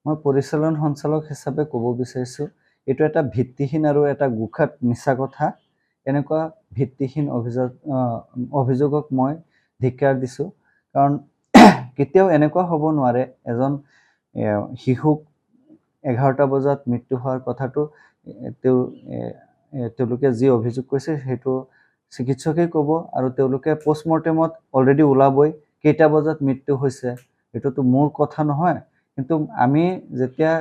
মই পৰিচালন সঞ্চালক হিচাপে ক'ব বিচাৰিছোঁ এইটো এটা ভিত্তিহীন আৰু এটা গুখাত মিছা কথা। এনেকুৱা ভিত্তিহীন অভিযোগক মই ধিক্কাৰ দিছোঁ। কাৰণ কেতিয়াও এনেকুৱা হ'ব নোৱাৰে এজন শিশুক 11টা বজাত মৃত্যু হোৱাৰ কথাটো তেওঁলোকে যি অভিযোগ কৰিছে সেইটো চিকিৎসকেই ক'ব, আৰু তেওঁলোকে পোষ্টমৰ্টেমত অলৰেডি ওলাবই কেইটা বজাত মৃত্যু হৈছে, এইটোতো মোৰ কথা নহয়। কিন্তু আমি যেতিয়া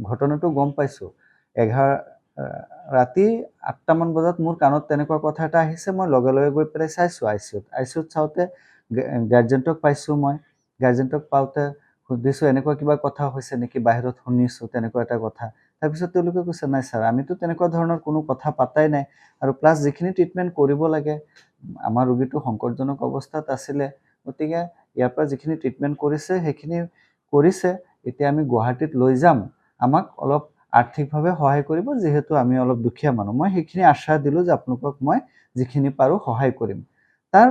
ঘটনাটো গম পাইছোঁ, ৰাতি 8টামান বজাত মোৰ কাণত তেনেকুৱা কথা এটা আহিছে। মই লগে লগে গৈ পেলাই চাইছোঁ আইচিউত চাওঁতে গাৰ্জেণ্টক পাইছোঁ। মই গাৰ্জেণ্টক পাওঁতে সুধিছোঁ এনেকুৱা কিবা কথা হৈছে নেকি, বাহিৰত শুনিছোঁ তেনেকুৱা এটা কথা। তাৰপিছত তেওঁলোকে কৈছে নাই ছাৰ, আমিতো তেনেকুৱা ধৰণৰ কোনো কথা পাতাই নাই, আৰু প্লাছ যিখিনি ট্ৰিটমেণ্ট কৰিব লাগে, আমাৰ ৰোগীটো সংকটজনক অৱস্থাত আছিলে, গতিকে ইয়াৰ পৰা যিখিনি ট্ৰিটমেণ্ট কৰিছে সেইখিনি কৰিছে। এতিয়া আমি গুৱাহাটীত লৈ যাম, আমাক অলপ আৰ্থিকভাৱে সহায় কৰিব, যিহেতু আমি অলপ দুখীয়া মানুহ। মই সেইখিনি আশ্বাস দিলোঁ যে আপোনালোকক মই যিখিনি পাৰোঁ সহায় কৰিম। তাৰ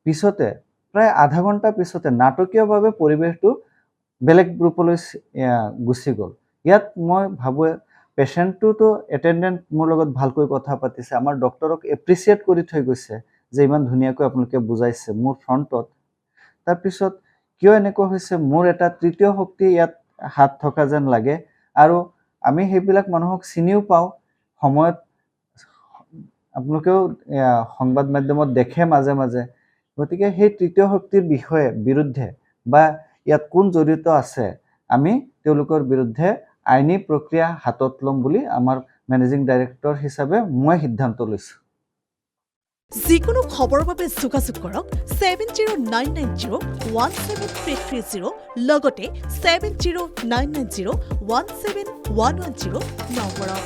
পিছতে প্ৰায় আধা ঘণ্টা পিছতে নাটকীয়ভাৱে পৰিৱেশটো বেলেগ ৰূপলৈ গুচি গ'ল। ইয়াত মই ভাবোঁ পেচেণ্টটোতো এটেণ্ডেণ্ট মোৰ লগত ভালকৈ কথা পাতিছে, আমাৰ ডক্টৰক এপ্ৰিচিয়েট কৰি থৈ গৈছে যে ইমান ধুনীয়াকৈ আপোনালোকে বুজাইছে মোৰ ফ্ৰণ্টত। তাৰপিছত কিয় এনেকুৱা হৈছে, মোৰ এটা তৃতীয় শক্তি ইয়াত হাত থকা যেন লাগে, আৰু আমি সেইবিলাক মানুহক চিনিও পাওঁ। সময়ত আপোনালোকেও সংবাদ মাধ্যমত দেখে মাজে মাজে। গতিকে সেই তৃতীয় শক্তিৰ বিৰুদ্ধে বা ইয়াত কোন জড়িত আছে, আমি তেওঁলোকৰ বিৰুদ্ধে আইনী প্ৰক্ৰিয়া হাতত ল'ম বুলি আমাৰ মেনেজিং ডাইৰেক্টৰ হিচাপে মই সিদ্ধান্ত লৈছোঁ। যিকোনো খবৰৰ বাবে যোগাযোগ কৰক 7099017330 লগতে 7099017110 নম্বৰত।